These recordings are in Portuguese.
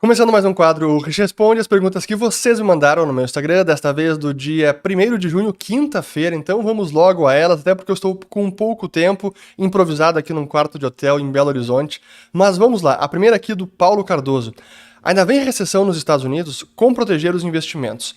Começando mais um quadro, o Rich responde as perguntas que vocês me mandaram no meu Instagram, desta vez do dia 1º de junho, quinta-feira, então vamos logo a elas, até porque eu estou com pouco tempo, improvisado aqui num quarto de hotel em Belo Horizonte. Mas vamos lá, a primeira aqui do Paulo Cardoso. Ainda vem recessão nos Estados Unidos? Como proteger os investimentos?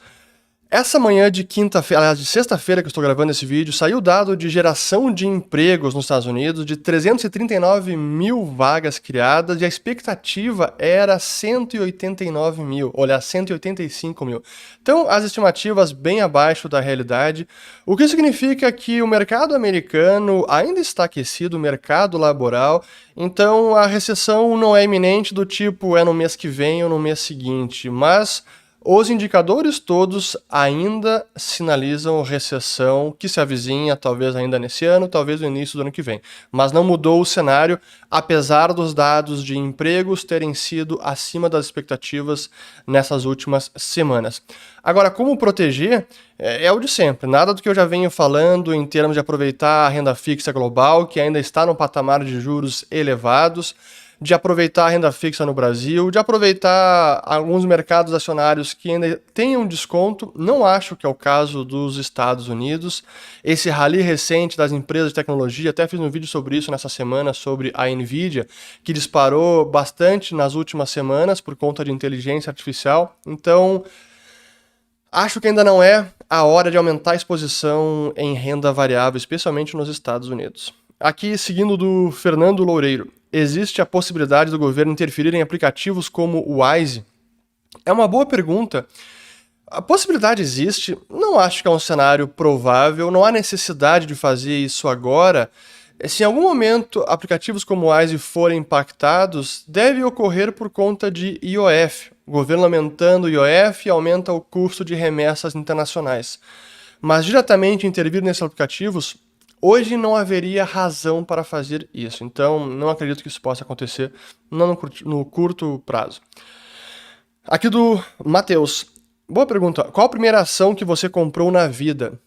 Essa manhã de quinta-feira, aliás, de sexta-feira que eu estou gravando esse vídeo, saiu o dado de geração de empregos nos Estados Unidos de 339 mil vagas criadas e a expectativa era 189 mil, olha, 185 mil. Então, as estimativas bem abaixo da realidade, o que significa que o mercado americano ainda está aquecido, o mercado laboral, então a recessão não é iminente do tipo é no mês que vem ou no mês seguinte, mas os indicadores todos ainda sinalizam recessão que se avizinha, talvez ainda nesse ano, talvez no início do ano que vem. Mas não mudou o cenário, apesar dos dados de empregos terem sido acima das expectativas nessas últimas semanas. Agora, como proteger? É o de sempre, nada do que eu já venho falando em termos de aproveitar a renda fixa global, que ainda está no patamar de juros elevados, de aproveitar a renda fixa no Brasil, de aproveitar alguns mercados acionários que ainda tenham desconto. Não acho que é o caso dos Estados Unidos. Esse rally recente das empresas de tecnologia, até fiz um vídeo sobre isso nessa semana, sobre a Nvidia, que disparou bastante nas últimas semanas por conta de inteligência artificial. Então, acho que ainda não é a hora de aumentar a exposição em renda variável, especialmente nos Estados Unidos. Aqui, seguindo do Fernando Loureiro, existe a possibilidade do governo interferir em aplicativos como o Wise? É uma boa pergunta. A possibilidade existe, não acho que é um cenário provável, não há necessidade de fazer isso agora. Se em algum momento aplicativos como o Wise forem impactados, deve ocorrer por conta de IOF. O governo aumentando o IOF aumenta o custo de remessas internacionais. Mas diretamente intervir nesses aplicativos, hoje não haveria razão para fazer isso, então não acredito que isso possa acontecer no curto prazo. Aqui do Matheus. Boa pergunta. Qual a primeira ação que você comprou na vida?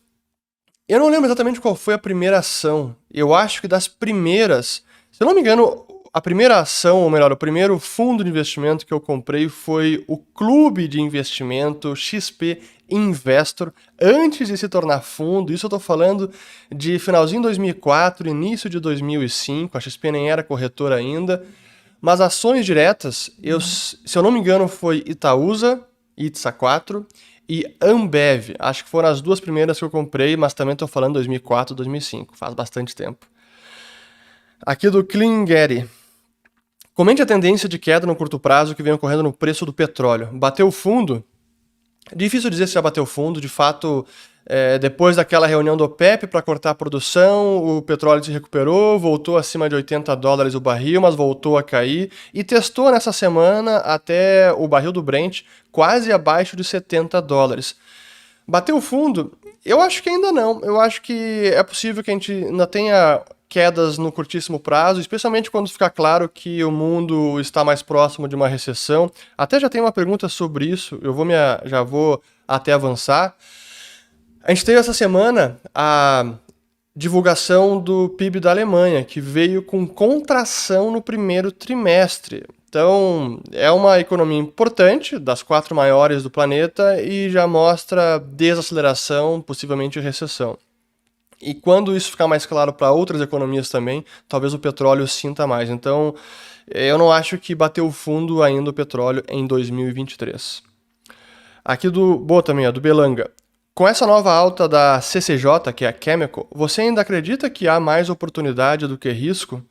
Eu não lembro exatamente qual foi a primeira ação. Eu acho que das primeiras, se eu não me engano, a primeira ação, ou melhor, o primeiro fundo de investimento que eu comprei foi o Clube de Investimento XP Investor, antes de se tornar fundo. Isso eu estou falando de finalzinho de 2004, início de 2005, a XP nem era corretora ainda, mas ações diretas, se eu não me engano, foi Itaúsa, ITSA 4 e Ambev. Acho que foram as duas primeiras que eu comprei, mas também estou falando 2004, 2005, faz bastante tempo. Aqui do Klingeri. Comente a tendência de queda no curto prazo que vem ocorrendo no preço do petróleo. Bateu fundo? Difícil dizer se já bateu fundo, de fato, depois daquela reunião do OPEP para cortar a produção, o petróleo se recuperou, voltou acima de $80 o barril, mas voltou a cair e testou nessa semana até o barril do Brent quase abaixo de $70. Bateu fundo? Eu acho que ainda não. Eu acho que é possível que a gente ainda tenha quedas no curtíssimo prazo, especialmente quando ficar claro que o mundo está mais próximo de uma recessão. Até já tem uma pergunta sobre isso, já vou até avançar. A gente teve essa semana a divulgação do PIB da Alemanha, que veio com contração no primeiro trimestre. Então, é uma economia importante, das 4 maiores do planeta, e já mostra desaceleração, possivelmente recessão. E quando isso ficar mais claro para outras economias também, talvez o petróleo sinta mais. Então, eu não acho que bateu fundo ainda o petróleo em 2023. Aqui boa também, do Belanga. Com essa nova alta da CCJ, que é a Chemical, você ainda acredita que há mais oportunidade do que risco?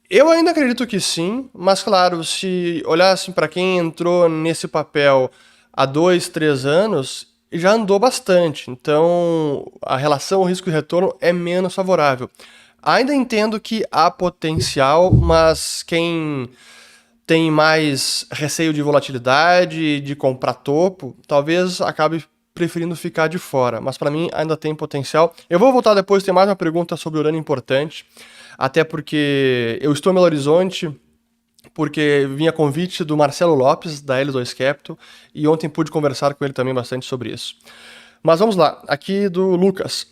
Eu ainda acredito que sim, mas claro, se olhar assim para quem entrou nesse papel há 2, 3 anos, já andou bastante, então a relação risco e retorno é menos favorável. Ainda entendo que há potencial, mas quem tem mais receio de volatilidade, de comprar topo, talvez acabe preferindo ficar de fora, mas para mim ainda tem potencial. Eu vou voltar depois, tem mais uma pergunta sobre urânio importante, até porque eu estou em Belo Horizonte, porque vinha convite do Marcelo Lopes, da L2 Capital, e ontem pude conversar com ele também bastante sobre isso. Mas vamos lá, aqui do Lucas.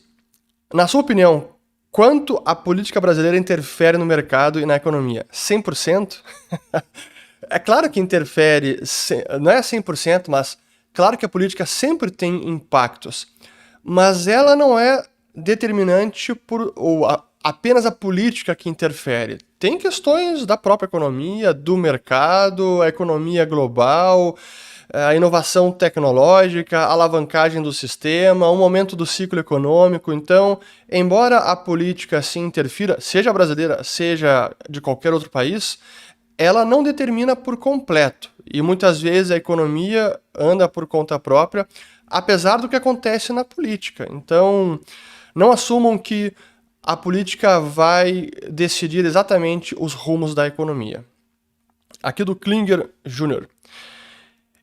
Na sua opinião, quanto a política brasileira interfere no mercado e na economia? 100%? É claro que interfere, não é 100%, mas claro que a política sempre tem impactos. Mas ela não é determinante apenas a política que interfere. Tem questões da própria economia, do mercado, a economia global, a inovação tecnológica, a alavancagem do sistema, o momento do ciclo econômico. Então, embora a política se interfira, seja brasileira, seja de qualquer outro país, ela não determina por completo. E muitas vezes a economia anda por conta própria, apesar do que acontece na política. Então, não assumam que a política vai decidir exatamente os rumos da economia. Aqui do Klinger Jr.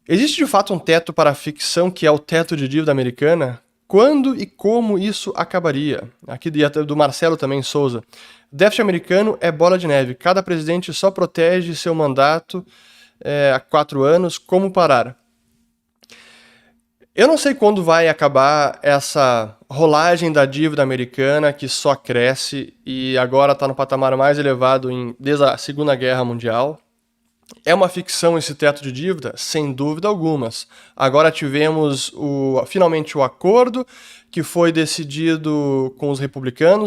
Existe de fato um teto para a ficção que é o teto de dívida americana? Quando e como isso acabaria? Aqui do Marcelo também, Souza. Déficit americano é bola de neve. Cada presidente só protege seu mandato há 4 anos. Como parar? Eu não sei quando vai acabar essa rolagem da dívida americana que só cresce e agora está no patamar mais elevado desde a Segunda Guerra Mundial. É uma ficção esse teto de dívida? Sem dúvida algumas. Agora tivemos finalmente o acordo que foi decidido com os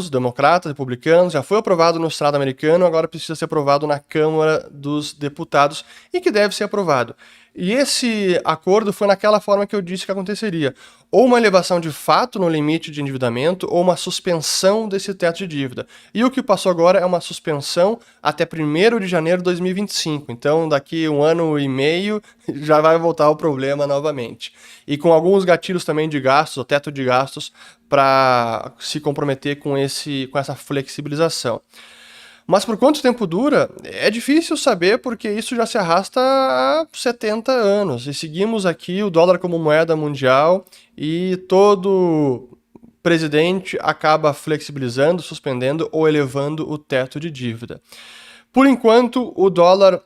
democratas, republicanos, já foi aprovado no Senado americano, agora precisa ser aprovado na Câmara dos Deputados e que deve ser aprovado. E esse acordo foi naquela forma que eu disse que aconteceria. Ou uma elevação de fato no limite de endividamento, ou uma suspensão desse teto de dívida. E o que passou agora é uma suspensão até 1º de janeiro de 2025. Então, daqui 1 ano e meio, já vai voltar o problema novamente. E com alguns gatilhos também de gastos, o teto de gastos, para se comprometer com essa flexibilização. Mas por quanto tempo dura? É difícil saber porque isso já se arrasta há 70 anos. E seguimos aqui o dólar como moeda mundial e todo presidente acaba flexibilizando, suspendendo ou elevando o teto de dívida. Por enquanto, o dólar,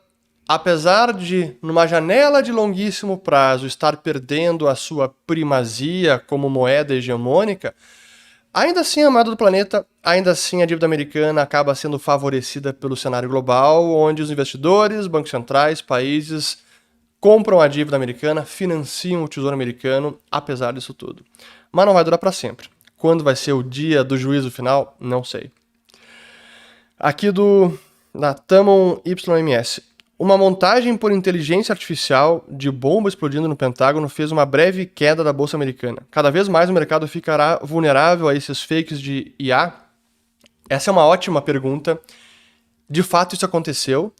apesar de, numa janela de longuíssimo prazo, estar perdendo a sua primazia como moeda hegemônica, ainda assim, a moeda do planeta, ainda assim a dívida americana acaba sendo favorecida pelo cenário global, onde os investidores, bancos centrais, países compram a dívida americana, financiam o tesouro americano, apesar disso tudo. Mas não vai durar para sempre. Quando vai ser o dia do juízo final, não sei. Aqui da Tamon YMS. Uma montagem por inteligência artificial de bomba explodindo no Pentágono fez uma breve queda da bolsa americana. Cada vez mais o mercado ficará vulnerável a esses fakes de IA? Essa é uma ótima pergunta. De fato, isso aconteceu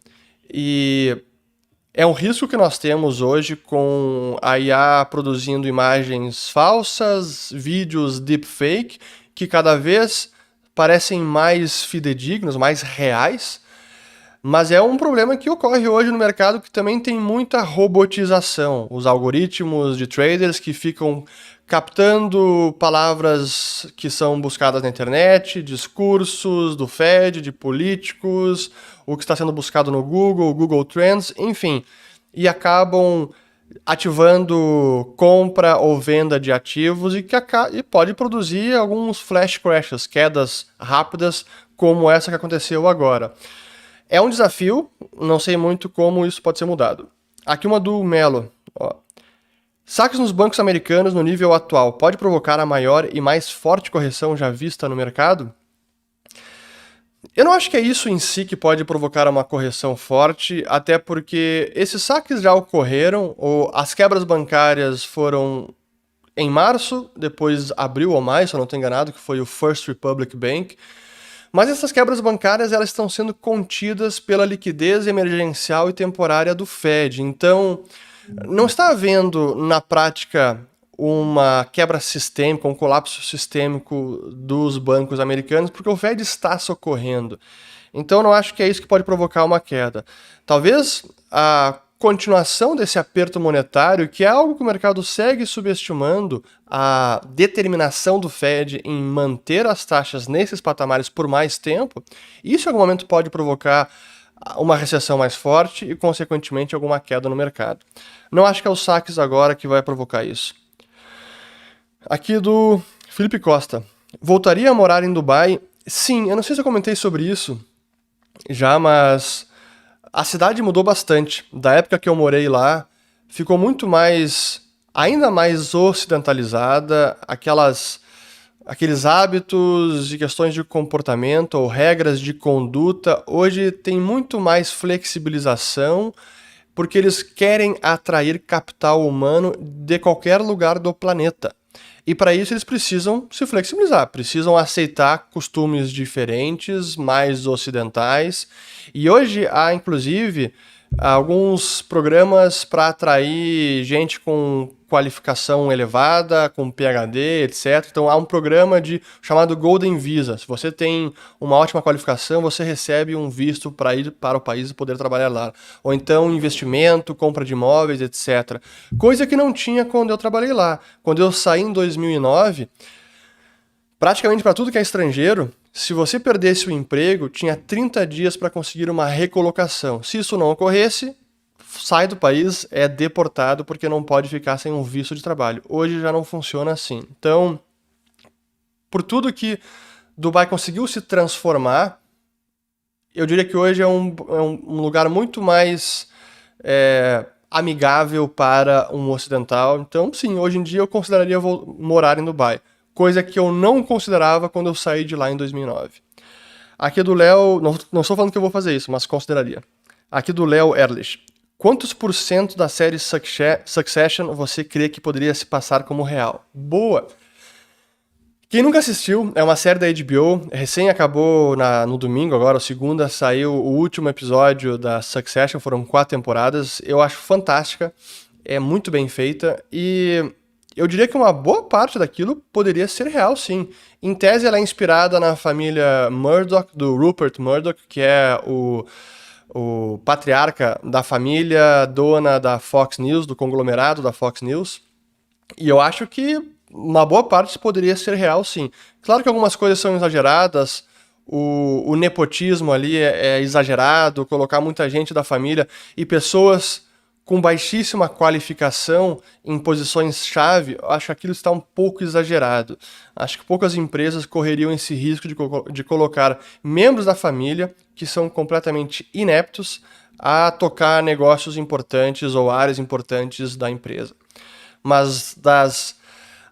e é um risco que nós temos hoje com a IA produzindo imagens falsas, vídeos deepfake, que cada vez parecem mais fidedignos, mais reais. Mas é um problema que ocorre hoje no mercado que também tem muita robotização. Os algoritmos de traders que ficam captando palavras que são buscadas na internet, discursos do Fed, de políticos, o que está sendo buscado no Google, Google Trends, enfim, e acabam ativando compra ou venda de ativos e pode produzir alguns flash crashes, quedas rápidas como essa que aconteceu agora. É um desafio, não sei muito como isso pode ser mudado. Aqui uma do Melo. Saques nos bancos americanos no nível atual pode provocar a maior e mais forte correção já vista no mercado? Eu não acho que é isso em si que pode provocar uma correção forte, até porque esses saques já ocorreram, ou as quebras bancárias foram em março, depois abril ou maio, se eu não estou enganado, que foi o First Republic Bank. Mas essas quebras bancárias elas estão sendo contidas pela liquidez emergencial e temporária do Fed. Então, não está havendo, na prática, uma quebra sistêmica, um colapso sistêmico dos bancos americanos, porque o Fed está socorrendo. Então, não acho que é isso que pode provocar uma queda. Talvez a continuação desse aperto monetário, que é algo que o mercado segue subestimando, a determinação do Fed em manter as taxas nesses patamares por mais tempo, isso em algum momento pode provocar uma recessão mais forte e, consequentemente, alguma queda no mercado. Não acho que é os saques agora que vai provocar isso. Aqui do Felipe Costa. Voltaria a morar em Dubai? Sim, eu não sei se eu comentei sobre isso já, mas A cidade mudou bastante. Da época que eu morei lá, ficou muito mais, ainda mais ocidentalizada, aqueles hábitos e questões de comportamento ou regras de conduta, hoje tem muito mais flexibilização, porque eles querem atrair capital humano de qualquer lugar do planeta. E para isso eles precisam se flexibilizar, precisam aceitar costumes diferentes, mais ocidentais. E hoje há, inclusive, alguns programas para atrair gente com qualificação elevada, com PhD, etc. Então há um programa chamado Golden Visa. Se você tem uma ótima qualificação, você recebe um visto para ir para o país e poder trabalhar lá. Ou então investimento, compra de imóveis, etc. Coisa que não tinha quando eu trabalhei lá. Quando eu saí em 2009, praticamente para tudo que é estrangeiro, se você perdesse o emprego, tinha 30 dias para conseguir uma recolocação. Se isso não ocorresse, sai do país, é deportado porque não pode ficar sem um visto de trabalho. Hoje já não funciona assim. Então, por tudo que Dubai conseguiu se transformar, eu diria que hoje é um lugar muito mais amigável para um ocidental. Então, sim, hoje em dia eu consideraria morar em Dubai. Coisa que eu não considerava quando eu saí de lá em 2009. Aqui do Léo, não estou falando que eu vou fazer isso, mas consideraria. Aqui do Léo Erlich. Quantos por cento da série Succession você crê que poderia se passar como real? Boa! Quem nunca assistiu, é uma série da HBO, recém acabou no domingo, agora, a segunda, saiu o último episódio da Succession, foram 4 temporadas, eu acho fantástica, é muito bem feita, e eu diria que uma boa parte daquilo poderia ser real, sim. Em tese, ela é inspirada na família Murdoch, do Rupert Murdoch, que é o patriarca da família, dona da Fox News, do conglomerado da Fox News, e eu acho que uma boa parte poderia ser real, sim. Claro que algumas coisas são exageradas, o nepotismo ali é exagerado, colocar muita gente da família e pessoas com baixíssima qualificação em posições-chave, acho que aquilo está um pouco exagerado. Acho que poucas empresas correriam esse risco de colocar membros da família que são completamente ineptos a tocar negócios importantes ou áreas importantes da empresa. Mas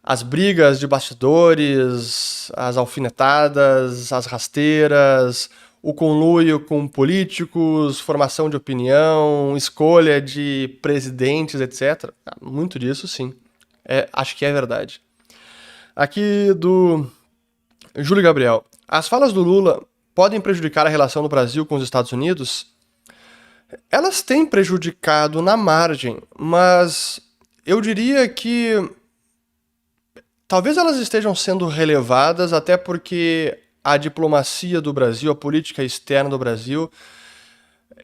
as brigas de bastidores, as alfinetadas, as rasteiras, o conluio com políticos, formação de opinião, escolha de presidentes, etc. Muito disso, sim. Acho que é verdade. Aqui do Júlio Gabriel. As falas do Lula podem prejudicar a relação do Brasil com os Estados Unidos? Elas têm prejudicado na margem, mas eu diria que talvez elas estejam sendo relevadas até porque a diplomacia do Brasil, a política externa do Brasil,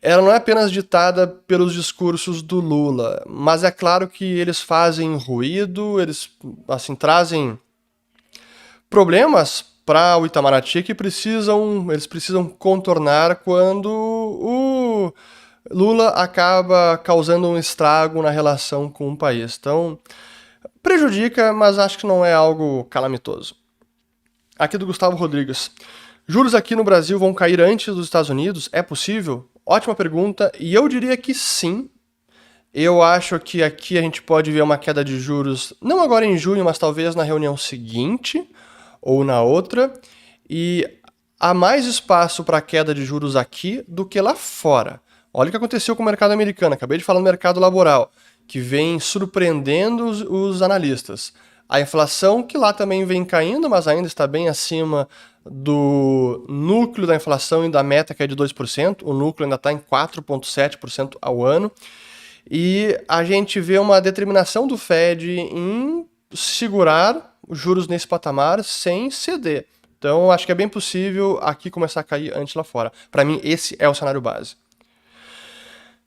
ela não é apenas ditada pelos discursos do Lula, mas é claro que eles fazem ruído, eles assim trazem problemas para o Itamaraty que eles precisam contornar quando o Lula acaba causando um estrago na relação com o país. Então, prejudica, mas acho que não é algo calamitoso. Aqui do Gustavo Rodrigues. Juros aqui no Brasil vão cair antes dos Estados Unidos? É possível? Ótima pergunta, e eu diria que sim. Eu acho que aqui a gente pode ver uma queda de juros, não agora em junho, mas talvez na reunião seguinte ou na outra. E há mais espaço para queda de juros aqui do que lá fora. Olha o que aconteceu com o mercado americano. Acabei de falar do mercado laboral, que vem surpreendendo os analistas. A inflação, que lá também vem caindo, mas ainda está bem acima do núcleo da inflação e da meta, que é de 2%. O núcleo ainda está em 4,7% ao ano. E a gente vê uma determinação do Fed em segurar os juros nesse patamar sem ceder. Então, acho que é bem possível aqui começar a cair antes lá fora. Para mim, esse é o cenário base.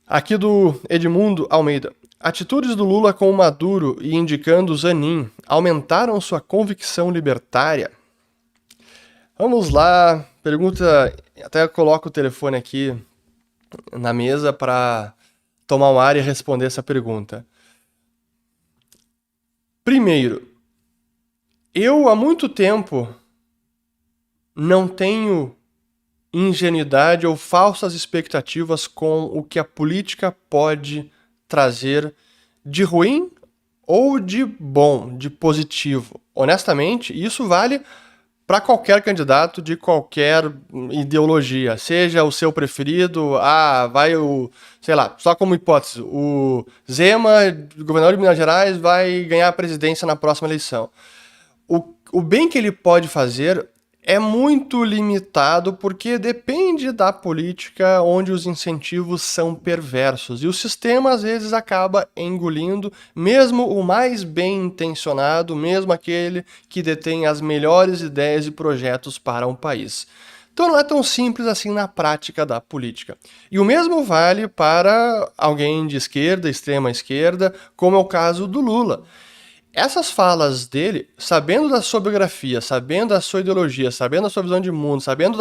Aqui do Edmundo Almeida. Atitudes do Lula com o Maduro e indicando o Zanin aumentaram sua convicção libertária? Vamos lá. Pergunta, até coloco o telefone aqui na mesa para tomar um ar e responder essa pergunta. Primeiro, eu há muito tempo não tenho ingenuidade ou falsas expectativas com o que a política pode trazer de ruim ou de bom, de positivo. Honestamente, isso vale para qualquer candidato de qualquer ideologia, seja o seu preferido, sei lá, só como hipótese, o Zema, governador de Minas Gerais, vai ganhar a presidência na próxima eleição. O bem que ele pode fazer é muito limitado porque depende da política onde os incentivos são perversos e o sistema às vezes acaba engolindo mesmo o mais bem intencionado, mesmo aquele que detém as melhores ideias e projetos para um país. Então não é tão simples assim na prática da política. E o mesmo vale para alguém de esquerda, extrema esquerda, como é o caso do Lula. Essas falas dele, sabendo da sua biografia, sabendo da sua ideologia, sabendo da sua visão de mundo, sabendo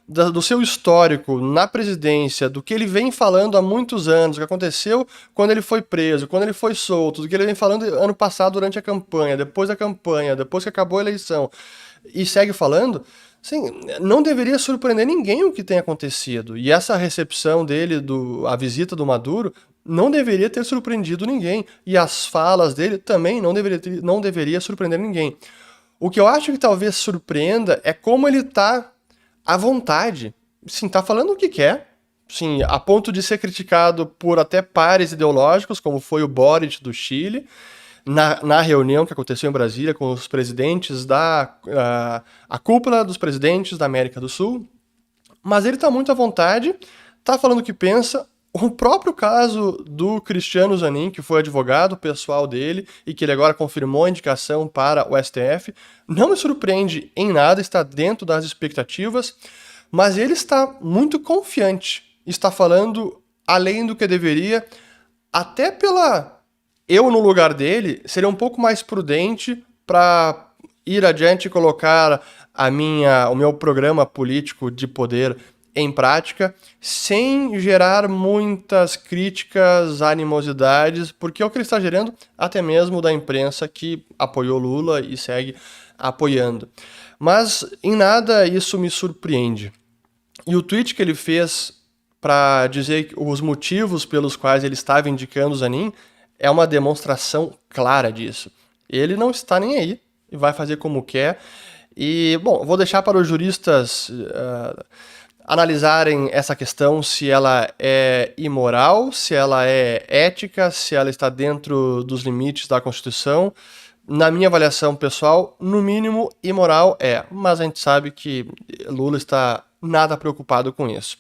do seu histórico na presidência, do que ele vem falando há muitos anos, o que aconteceu quando ele foi preso, quando ele foi solto, do que ele vem falando ano passado durante a campanha, depois que acabou a eleição, e segue falando, assim, não deveria surpreender ninguém o que tem acontecido. E essa recepção dele, a visita do Maduro, não deveria ter surpreendido ninguém. E as falas dele também não deveria surpreender ninguém. O que eu acho que talvez surpreenda é como ele tá à vontade. Sim, tá falando o que quer. Sim, a ponto de ser criticado por até pares ideológicos, como foi o Boric do Chile, na reunião que aconteceu em Brasília com os presidentes a cúpula dos presidentes da América do Sul. Mas ele tá muito à vontade, tá falando o que pensa. O próprio caso do Cristiano Zanin, que foi advogado pessoal dele e que ele agora confirmou a indicação para o STF, não me surpreende em nada, está dentro das expectativas, mas ele está muito confiante, está falando além do que deveria, até eu no lugar dele, seria um pouco mais prudente para ir adiante e colocar o meu programa político de poder em prática, sem gerar muitas críticas, animosidades, porque é o que ele está gerando até mesmo da imprensa que apoiou Lula e segue apoiando. Mas em nada isso me surpreende. E o tweet que ele fez para dizer os motivos pelos quais ele estava indicando o Zanin é uma demonstração clara disso. Ele não está nem aí e vai fazer como quer. E, bom, vou deixar para os juristas analisarem essa questão, se ela é imoral, se ela é ética, se ela está dentro dos limites da Constituição. Na minha avaliação pessoal, no mínimo imoral mas a gente sabe que Lula está nada preocupado com isso.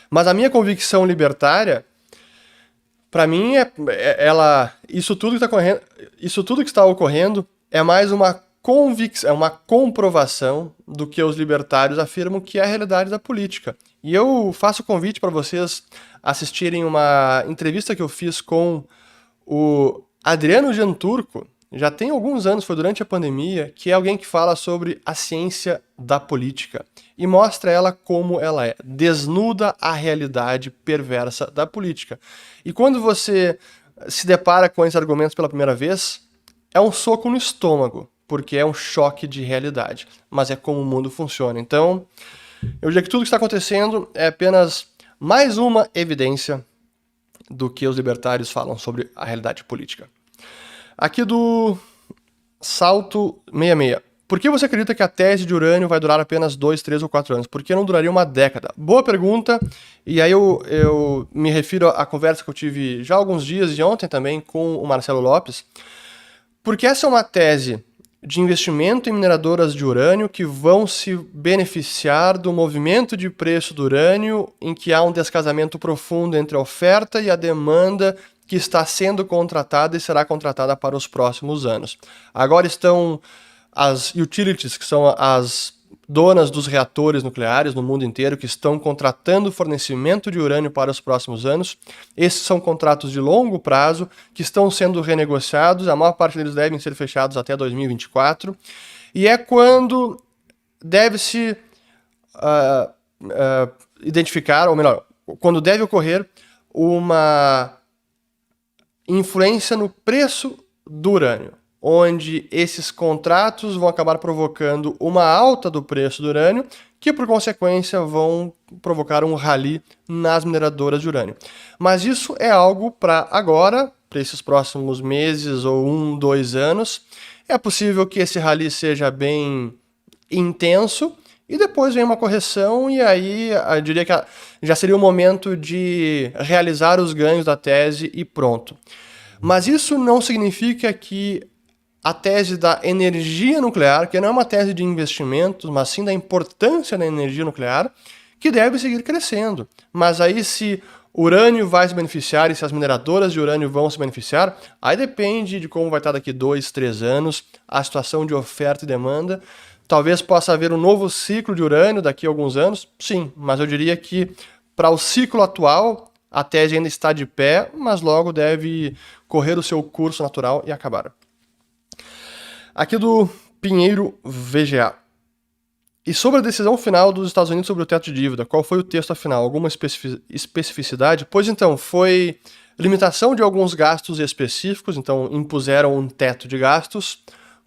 Mas a minha convicção libertária, para mim, isso tudo que está ocorrendo é mais uma convicção, é uma comprovação do que os libertários afirmam que é a realidade da política. E eu faço o convite para vocês assistirem uma entrevista que eu fiz com o Adriano Janturco, já tem alguns anos, foi durante a pandemia, que é alguém que fala sobre a ciência da política e mostra ela como ela é, desnuda a realidade perversa da política. E quando você se depara com esses argumentos pela primeira vez, é um soco no estômago, porque é um choque de realidade, mas é como o mundo funciona. Então, eu diria que tudo que está acontecendo é apenas mais uma evidência do que os libertários falam sobre a realidade política. Aqui do Salto 66. Por que você acredita que a tese de urânio vai durar apenas 2, 3 ou 4 anos? Por que não duraria uma década? Boa pergunta, e aí eu me refiro à conversa que eu tive já há alguns dias e ontem também com o Marcelo Lopes, porque essa é uma tese de investimento em mineradoras de urânio que vão se beneficiar do movimento de preço do urânio em que há um descasamento profundo entre a oferta e a demanda que está sendo contratada e será contratada para os próximos anos. Agora estão as utilities, que são as donas dos reatores nucleares no mundo inteiro, que estão contratando fornecimento de urânio para os próximos anos. Esses são contratos de longo prazo que estão sendo renegociados, a maior parte deles devem ser fechados até 2024, e é quando deve-se identificar, ou melhor, quando deve ocorrer uma influência no preço do urânio. onde esses contratos vão acabar provocando uma alta do preço do urânio, que por consequência vão provocar um rally nas mineradoras de urânio. Mas isso é algo para agora, para esses próximos meses ou 1, 2 anos. É possível que esse rally seja bem intenso e depois vem uma correção e aí eu diria que já seria o momento de realizar os ganhos da tese e pronto. Mas isso não significa que a tese da energia nuclear, que não é uma tese de investimentos, mas sim da importância da energia nuclear, que deve seguir crescendo. Mas aí se o urânio vai se beneficiar e se as mineradoras de urânio vão se beneficiar, aí depende de como vai estar daqui 2, 3 anos, a situação de oferta e demanda. Talvez possa haver um novo ciclo de urânio daqui a alguns anos, sim, mas eu diria que para o ciclo atual, a tese ainda está de pé, mas logo deve correr o seu curso natural e acabar. Aqui do Pinheiro VGA. E sobre a decisão final dos Estados Unidos sobre o teto de dívida, qual foi o texto afinal? Alguma especificidade? Pois então, foi limitação de alguns gastos específicos, então impuseram um teto de gastos,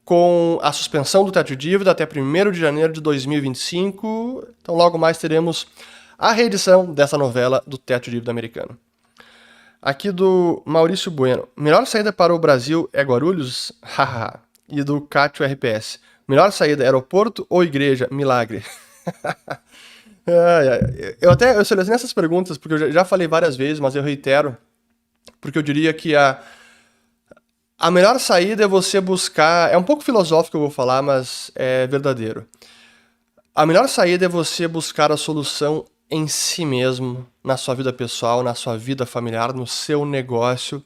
com a suspensão do teto de dívida até 1º de janeiro de 2025. Então logo mais teremos a reedição dessa novela do teto de dívida americano. Aqui do Maurício Bueno. Melhor saída para o Brasil é Guarulhos? Haha. E do Cátio RPS. Melhor saída, aeroporto ou igreja? Milagre. Eu selecionei essas perguntas porque eu já falei várias vezes, mas eu reitero, porque eu diria que a melhor saída é você buscar... É um pouco filosófico que eu vou falar, mas é verdadeiro. A melhor saída é você buscar a solução em si mesmo, na sua vida pessoal, na sua vida familiar, no seu negócio,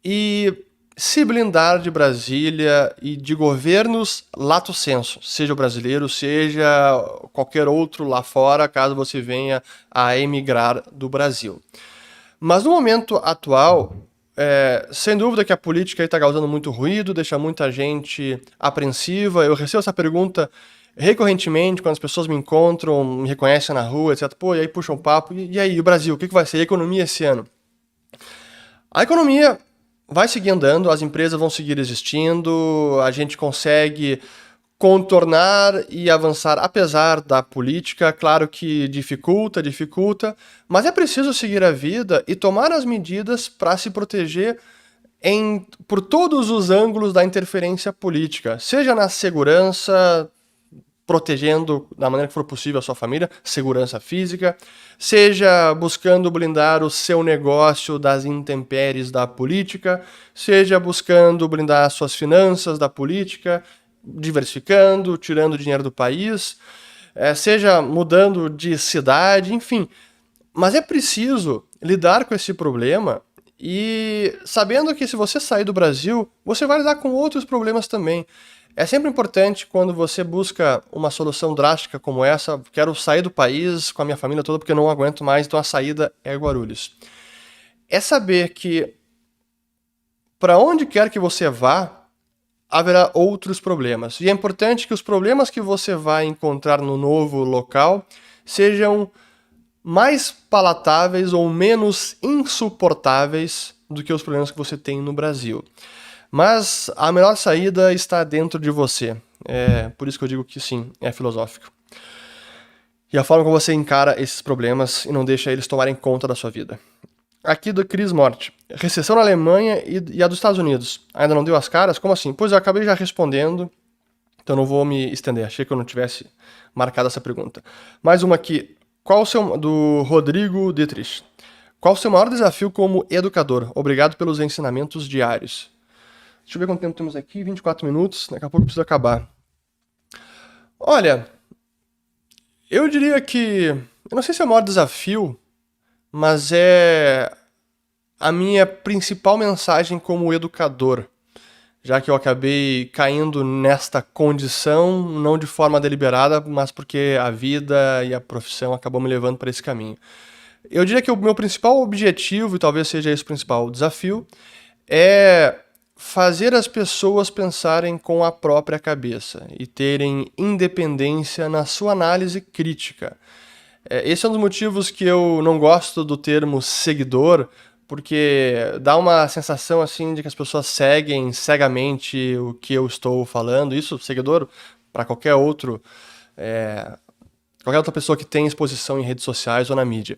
e se blindar de Brasília e de governos lato sensu, seja o brasileiro, seja qualquer outro lá fora, caso você venha a emigrar do Brasil. Mas no momento atual, sem dúvida que a política está causando muito ruído, deixa muita gente apreensiva. Eu recebo essa pergunta recorrentemente quando as pessoas me encontram, me reconhecem na rua, etc. Pô, e aí puxam um papo, e aí, o Brasil, o que vai ser a economia esse ano? A economia vai seguir andando, as empresas vão seguir existindo, a gente consegue contornar e avançar apesar da política. Claro que dificulta, mas é preciso seguir a vida e tomar as medidas para se proteger por todos os ângulos da interferência política, seja na segurança, protegendo da maneira que for possível a sua família, segurança física, seja buscando blindar o seu negócio das intempéries da política, seja buscando blindar as suas finanças da política, diversificando, tirando dinheiro do país, seja mudando de cidade, enfim. Mas é preciso lidar com esse problema e sabendo que se você sair do Brasil, você vai lidar com outros problemas também. É sempre importante quando você busca uma solução drástica como essa, quero sair do país com a minha família toda porque eu não aguento mais, então a saída é Guarulhos. É saber que para onde quer que você vá, haverá outros problemas. E é importante que os problemas que você vai encontrar no novo local sejam mais palatáveis ou menos insuportáveis do que os problemas que você tem no Brasil. Mas a melhor saída está dentro de você. É por isso que eu digo que sim, é filosófico. E a forma como você encara esses problemas e não deixa eles tomarem conta da sua vida. Aqui do Cris Morte. Recessão na Alemanha e a dos Estados Unidos. Ainda não deu as caras? Como assim? Pois eu acabei já respondendo, então não vou me estender. Achei que eu não tivesse marcado essa pergunta. Mais uma aqui. Do Rodrigo Dietrich. Qual o seu maior desafio como educador? Obrigado pelos ensinamentos diários. Deixa eu ver quanto tempo temos aqui. 24 minutos. Daqui a pouco eu preciso acabar. Olha, eu diria que... Eu não sei se é o maior desafio, mas é a minha principal mensagem como educador, já que eu acabei caindo nesta condição, não de forma deliberada, mas porque a vida e a profissão acabou me levando para esse caminho. Eu diria que o meu principal objetivo, e talvez seja esse o principal desafio, é fazer as pessoas pensarem com a própria cabeça e terem independência na sua análise crítica. Esse é um dos motivos que eu não gosto do termo seguidor, porque dá uma sensação assim de que as pessoas seguem cegamente o que eu estou falando. Isso, seguidor, para qualquer outra pessoa que tem exposição em redes sociais ou na mídia.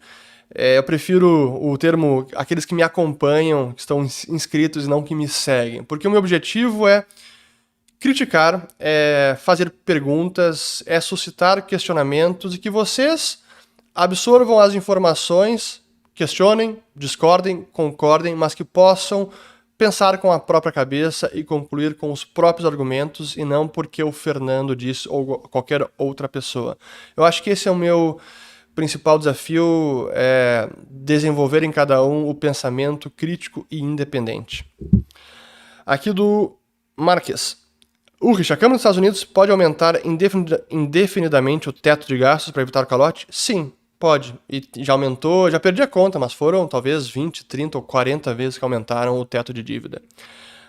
Eu prefiro o termo aqueles que me acompanham, que estão inscritos e não que me seguem, porque o meu objetivo é criticar, é fazer perguntas, é suscitar questionamentos e que vocês absorvam as informações, questionem, discordem, concordem, mas que possam pensar com a própria cabeça e concluir com os próprios argumentos e não porque o Fernando disse ou qualquer outra pessoa. Eu acho que esse é o meu principal desafio, é desenvolver em cada um o pensamento crítico e independente. Aqui do Marques. Ulrich, a Câmara dos Estados Unidos pode aumentar indefinidamente o teto de gastos para evitar o calote? Sim, pode. E já aumentou, já perdi a conta, mas foram talvez 20, 30 ou 40 vezes que aumentaram o teto de dívida.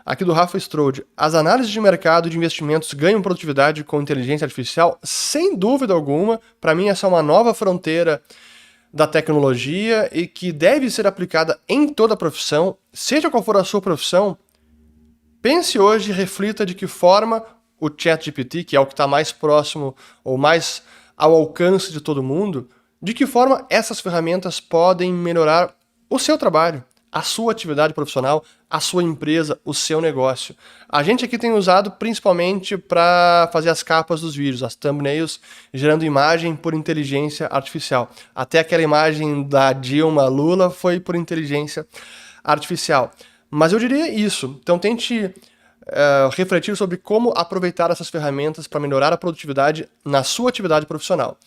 Aqui do Rafa Strode. As análises de mercado de investimentos ganham produtividade com inteligência artificial? Sem dúvida alguma. Para mim, essa é uma nova fronteira da tecnologia e que deve ser aplicada em toda a profissão, seja qual for a sua profissão. Pense hoje e reflita de que forma o ChatGPT, que é o que está mais próximo ou mais ao alcance de todo mundo, de que forma essas ferramentas podem melhorar o seu trabalho, a sua atividade profissional, a sua empresa, o seu negócio. A gente aqui tem usado principalmente para fazer as capas dos vídeos, as thumbnails, gerando imagem por inteligência artificial. Até aquela imagem da Dilma Lula foi por inteligência artificial. Mas eu diria isso. Então tente refletir sobre como aproveitar essas ferramentas para melhorar a produtividade na sua atividade profissional.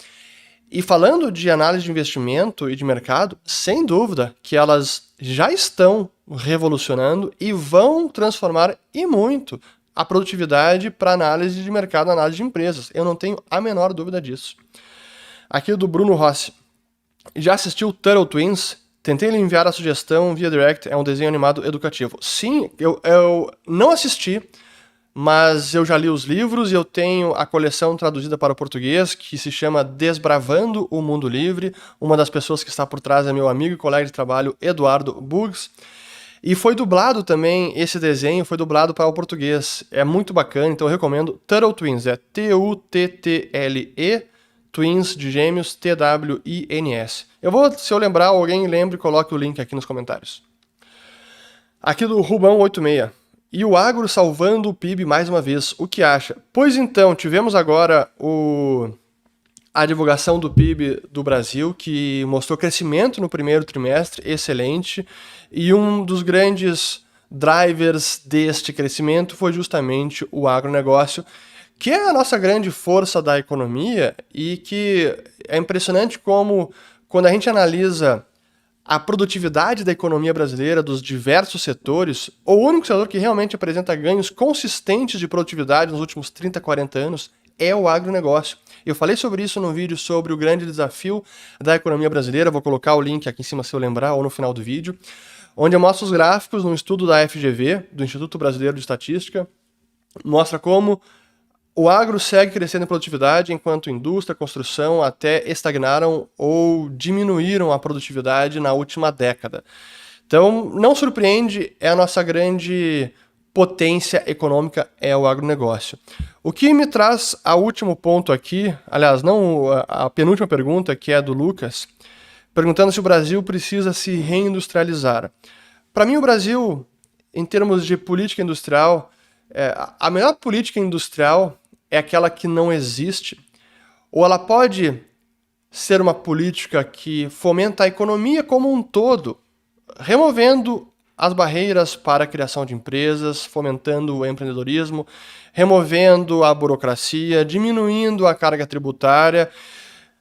E falando de análise de investimento e de mercado, sem dúvida que elas já estão revolucionando e vão transformar e muito a produtividade para análise de mercado, análise de empresas. Eu não tenho a menor dúvida disso. Aqui do Bruno Rossi. Já assistiu Turtle Twins? Tentei lhe enviar a sugestão via direct, é um desenho animado educativo. Sim, eu não assisti, mas eu já li os livros e eu tenho a coleção traduzida para o português, que se chama Desbravando o Mundo Livre. Uma das pessoas que está por trás é meu amigo e colega de trabalho, Eduardo Bugs. E foi dublado também, esse desenho foi dublado para o português. É muito bacana, então eu recomendo. Turtle Twins, é T-U-T-T-L-E, Twins de gêmeos, T-W-I-N-S. Eu vou, se eu lembrar, alguém lembre, coloque o link aqui nos comentários. Aqui do Rubão86. E o agro salvando o PIB mais uma vez, o que acha? Pois então, tivemos agora a divulgação do PIB do Brasil, que mostrou crescimento no primeiro trimestre, excelente, e um dos grandes drivers deste crescimento foi justamente o agronegócio, que é a nossa grande força da economia e que é impressionante como, quando a gente analisa a produtividade da economia brasileira, dos diversos setores, o único setor que realmente apresenta ganhos consistentes de produtividade nos últimos 30, 40 anos é o agronegócio. Eu falei sobre isso num vídeo sobre o grande desafio da economia brasileira, vou colocar o link aqui em cima se eu lembrar, ou no final do vídeo, onde eu mostro os gráficos num estudo da FGV, do Instituto Brasileiro de Estatística, mostra como o agro segue crescendo em produtividade, enquanto indústria, construção até estagnaram ou diminuíram a produtividade na última década. Então, não surpreende, é a nossa grande potência econômica, é o agronegócio. O que me traz ao último ponto aqui, aliás, não a penúltima pergunta, que é do Lucas, perguntando se o Brasil precisa se reindustrializar. Para mim, o Brasil, em termos de política industrial, a melhor política industrial é aquela que não existe, ou ela pode ser uma política que fomenta a economia como um todo, removendo as barreiras para a criação de empresas, fomentando o empreendedorismo, removendo a burocracia, diminuindo a carga tributária,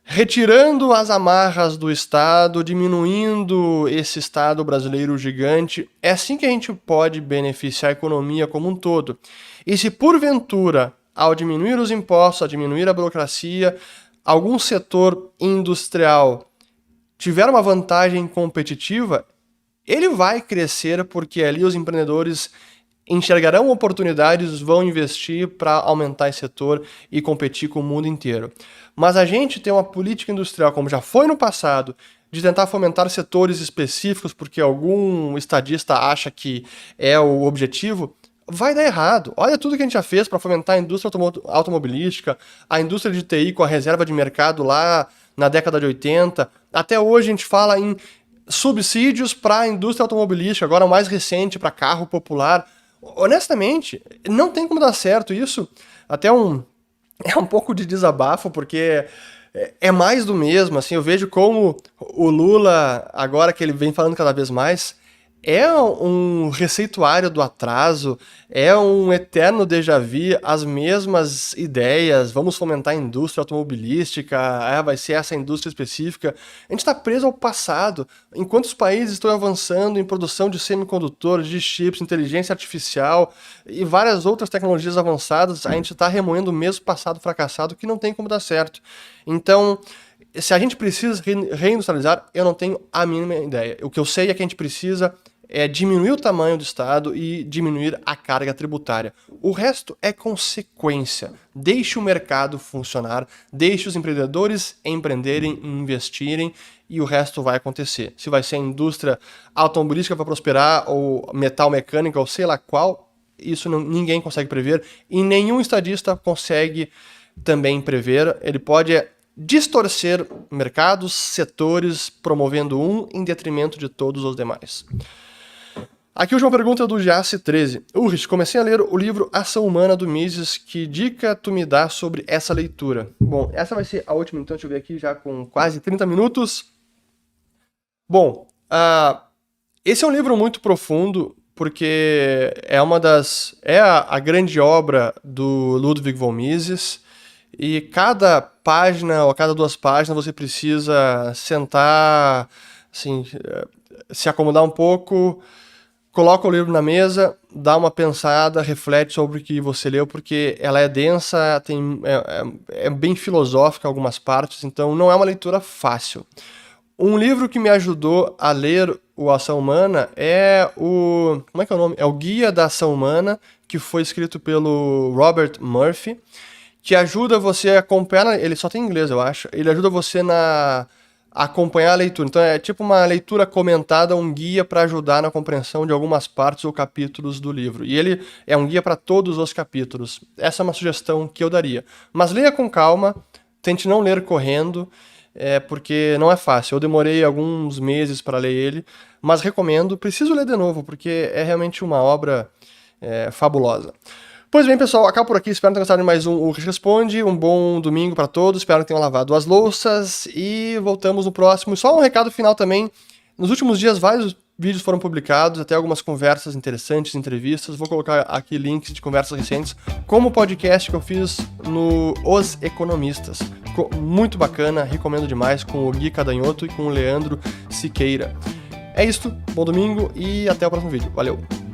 retirando as amarras do Estado, diminuindo esse Estado brasileiro gigante. É assim que a gente pode beneficiar a economia como um todo. E se porventura, ao diminuir os impostos, ao diminuir a burocracia, algum setor industrial tiver uma vantagem competitiva, ele vai crescer porque ali os empreendedores enxergarão oportunidades, vão investir para aumentar esse setor e competir com o mundo inteiro. Mas a gente tem uma política industrial, como já foi no passado, de tentar fomentar setores específicos porque algum estadista acha que é o objetivo, vai dar errado. Olha tudo que a gente já fez para fomentar a indústria automobilística, a indústria de TI com a reserva de mercado lá na década de 80. Até hoje a gente fala em subsídios para a indústria automobilística, agora o mais recente para carro popular. Honestamente, não tem como dar certo isso. Até é um pouco de desabafo, porque é mais do mesmo. Assim, eu vejo como o Lula, agora que ele vem falando cada vez mais, é um receituário do atraso, é um eterno déjà vu, as mesmas ideias, vamos fomentar a indústria automobilística, vai ser essa indústria específica. A gente está preso ao passado. Enquanto os países estão avançando em produção de semicondutores, de chips, inteligência artificial e várias outras tecnologias avançadas, a gente está remoendo o mesmo passado fracassado que não tem como dar certo. Então, se a gente precisa reindustrializar, eu não tenho a mínima ideia. O que eu sei é que a gente precisa diminuir o tamanho do Estado e diminuir a carga tributária. O resto é consequência. Deixe o mercado funcionar, deixe os empreendedores empreenderem, investirem, e o resto vai acontecer. Se vai ser a indústria automobilística para prosperar, ou metal mecânica, ou sei lá qual, isso ninguém consegue prever, e nenhum estadista consegue também prever. Ele pode distorcer mercados, setores, promovendo um em detrimento de todos os demais. Aqui a última pergunta do Jace13. Ulrich, comecei a ler o livro Ação Humana do Mises. Que dica tu me dá sobre essa leitura? Bom, essa vai ser a última, então deixa eu ver aqui já com quase 30 minutos. Bom, esse é um livro muito profundo, porque é a grande obra do Ludwig von Mises, e cada página ou cada 2 páginas você precisa sentar, assim, se acomodar um pouco, coloca o livro na mesa, dá uma pensada, reflete sobre o que você leu, porque ela é densa, é bem filosófica em algumas partes, então não é uma leitura fácil. Um livro que me ajudou a ler o Ação Humana é o... Como é que é o nome? É o Guia da Ação Humana, que foi escrito pelo Robert Murphy, que ajuda você a acompanhar... Ele só tem inglês, eu acho. Ele ajuda você a acompanhar a leitura. Então é tipo uma leitura comentada, um guia para ajudar na compreensão de algumas partes ou capítulos do livro. E ele é um guia para todos os capítulos. Essa é uma sugestão que eu daria. Mas leia com calma, tente não ler correndo, porque não é fácil. Eu demorei alguns meses para ler ele, mas recomendo. Preciso ler de novo, porque é realmente uma obra fabulosa. Pois bem, pessoal, acabo por aqui. Espero ter gostado de mais um Ulrich Responde. Um bom domingo para todos. Espero que tenham lavado as louças e voltamos no próximo. E só um recado final também. Nos últimos dias, vários vídeos foram publicados, até algumas conversas interessantes, entrevistas. Vou colocar aqui links de conversas recentes, como o podcast que eu fiz no Os Economistas. Ficou muito bacana, recomendo demais, com o Gui Cadanhoto e com o Leandro Siqueira. É isso, bom domingo e até o próximo vídeo. Valeu!